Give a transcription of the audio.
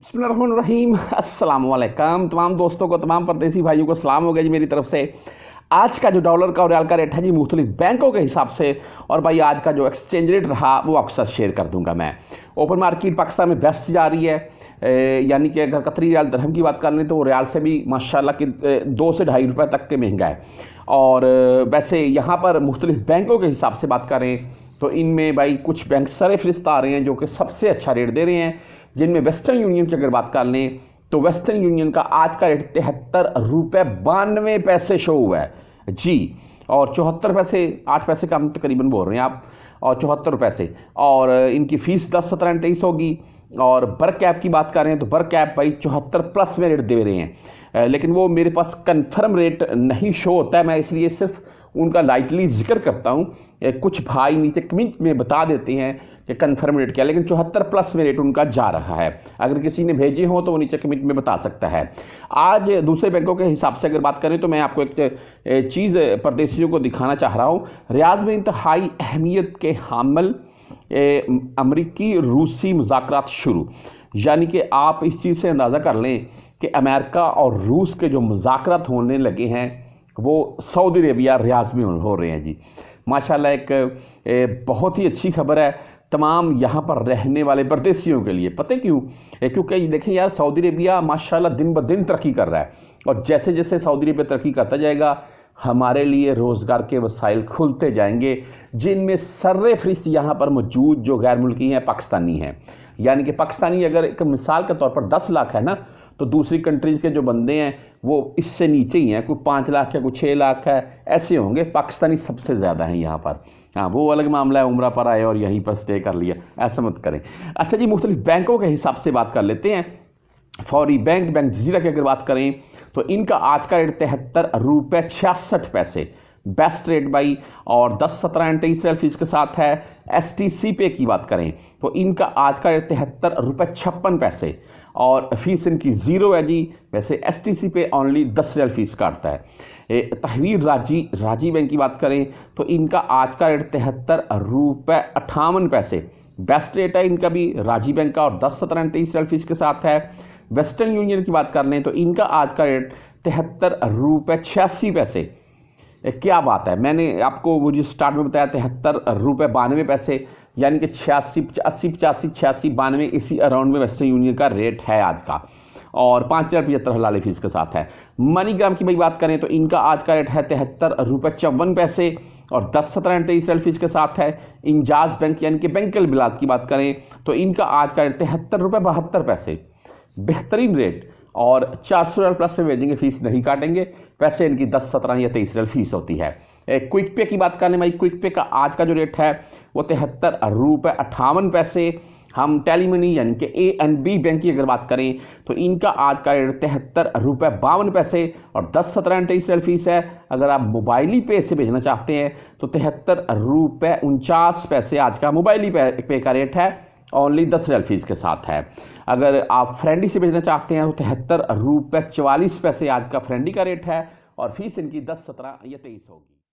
बिस्मिल्लाहिर्रहमानिर्रहीम। अस्सलाम वालेकुम तमाम दोस्तों को, तमाम परदेसी भाइयों को सलाम हो गया जी मेरी तरफ से। आज का जो डॉलर का और रियाल का रेट है जी मुख्तलिफ बैंकों के हिसाब से, और भाई आज का जो एक्सचेंज रेट रहा वो आपके साथ शेयर कर दूंगा मैं। ओपन मार्केट पाकिस्तान में बेस्ट जा रही है, यानी कि अगर कतरी रियाल दरहम की बात कर लें तो वो रियाल से भी माशाल्लाह कि 2 से ढाई रुपये तक के महंगा है। और वैसे यहाँ पर मुख्तलिफ बैंकों के हिसाब से बात करें तो इनमें भाई कुछ बैंक सरे फहरिस्त आ रहे हैं जो कि सबसे अच्छा रेट दे रहे हैं, जिनमें वेस्टर्न यूनियन की अगर बात कर लें तो वेस्टर्न यूनियन का आज का रेट 73 रुपये 92 शो हुआ है जी। और 74 पैसे 8 पैसे कम तकरीबन बोल रहे हैं आप, और 74 पैसे। और इनकी फ़ीस 10, 17, 23 होगी। और बर कैप की बात कर रहे हैं तो बर कैप भाई 74 प्लस में रेट दे रहे हैं, लेकिन वो मेरे पास कंफर्म रेट नहीं शो होता है, मैं इसलिए सिर्फ उनका लाइटली जिक्र करता हूँ। कुछ भाई नीचे कमेंट में बता देते हैं कि कंफर्म रेट क्या, लेकिन 74 प्लस में रेट उनका जा रहा है। अगर किसी ने भेजे हो तो वो नीचे कमेंट में बता सकता है। आज दूसरे बैंकों के हिसाब से अगर बात करें तो मैं आपको एक चीज़ परदेशियों को दिखाना चाह रहा हूँ। रियाज में इंतहाई अहमियत के हामिल अमरीकी रूसी मुज़ाकरात शुरू, यानी कि आप इस चीज़ से अंदाज़ा कर लें कि अमेरिका और रूस के जो मुज़ाकरात होने लगे हैं वो सऊदी अरेबिया रियाज में हो रहे हैं जी। माशाल्लाह एक बहुत ही अच्छी खबर है तमाम यहाँ पर रहने वाले परदेशियों के लिए। पता क्यों? क्योंकि देखें यार, सऊदी अरेबिया माशाल्लाह दिन ब दिन तरक्की कर रहा है, और जैसे जैसे सऊदी अरेबिया तरक्की करता जाएगा हमारे लिए रोज़गार के वसाइल खुलते जाएंगे, जिनमें सर्रे फरिश्त यहाँ पर मौजूद जो गैर मुल्की हैं पाकिस्तानी हैं। यानी कि पाकिस्तानी अगर एक मिसाल के तौर पर 10 लाख है ना, तो दूसरी कंट्रीज़ के जो बंदे हैं वो इससे नीचे ही हैं, कोई 5 लाख है, कोई 6 लाख है, ऐसे होंगे। पाकिस्तानी सबसे ज़्यादा हैं यहाँ पर। हाँ, वो अलग मामला है, उम्रा पर आए और यहीं पर स्टे कर लिया, ऐसा मत करें। अच्छा जी, मुख्तलिफ बैंकों के हिसाब से बात कर लेते हैं। फौरी बैंक जजीरा की अगर बात करें तो इनका आज का रेट 73 रुपये 66 बेस्ट रेट बाई, और 10, 17 एंड 23 रियल फीस के साथ है। STC पे की बात करें तो इनका आज का रेट 73 रुपये 56, और फीस इनकी ज़ीरो है जी। वैसे STC पे ओनली 10 रियल फीस काटता है। तहवीर राजी बैंक की बात करें तो इनका आज का रेट 73 रुपये 58 बेस्ट रेट है इनका भी, राजी बैंक का, और 10, 17 एंड 23 रियल फीस के साथ है। वेस्टर्न यूनियन की बात कर लें तो इनका आज का रेट 73 रुपये 86। क्या बात है, मैंने आपको वो जो स्टार्ट में बताया 73 रुपये 92, यानी कि 86, 80, 85, 86, 92 इसी अराउंड में वेस्टर्न यूनियन का रेट है आज का, और 5,75 हलाली फीस के साथ है। मनीग्राम की भाई बात करें तो इनका आज का रेट है 73 रुपये 54, और 10, 17 एंड 23 रियल फीस के साथ है। इंजाज बैंक यानी कि बैंकल बिलाद की बात करें तो इनका आज का रेट 73 रुपये 72, बेहतरीन रेट, और 400 रियल प्लस पे भेजेंगे, फीस नहीं काटेंगे। पैसे इनकी 10, 17 या 23 रियल फीस होती है। क्विक पे की बात करने भाई, क्विक पे का आज का जो रेट है वो 73 रुपये 58। हम टेलीमनी यानी कि ANB बैंक की अगर बात करें तो इनका आज का रेट 73 रुपये 52, और 10, 17 एंड 23 रियल फीस है। अगर आप मोबाइली पे से भेजना चाहते हैं तो 73 रुपये 49 आज का मोबाइली पे का रेट है, ओनली 10 रियल फीस के साथ है। अगर आप फ्रेंडी से भेजना चाहते हैं तो 73 रुपये 44 आज का फ्रेंडी का रेट है, और फीस इनकी 10, 17 या 23 होगी।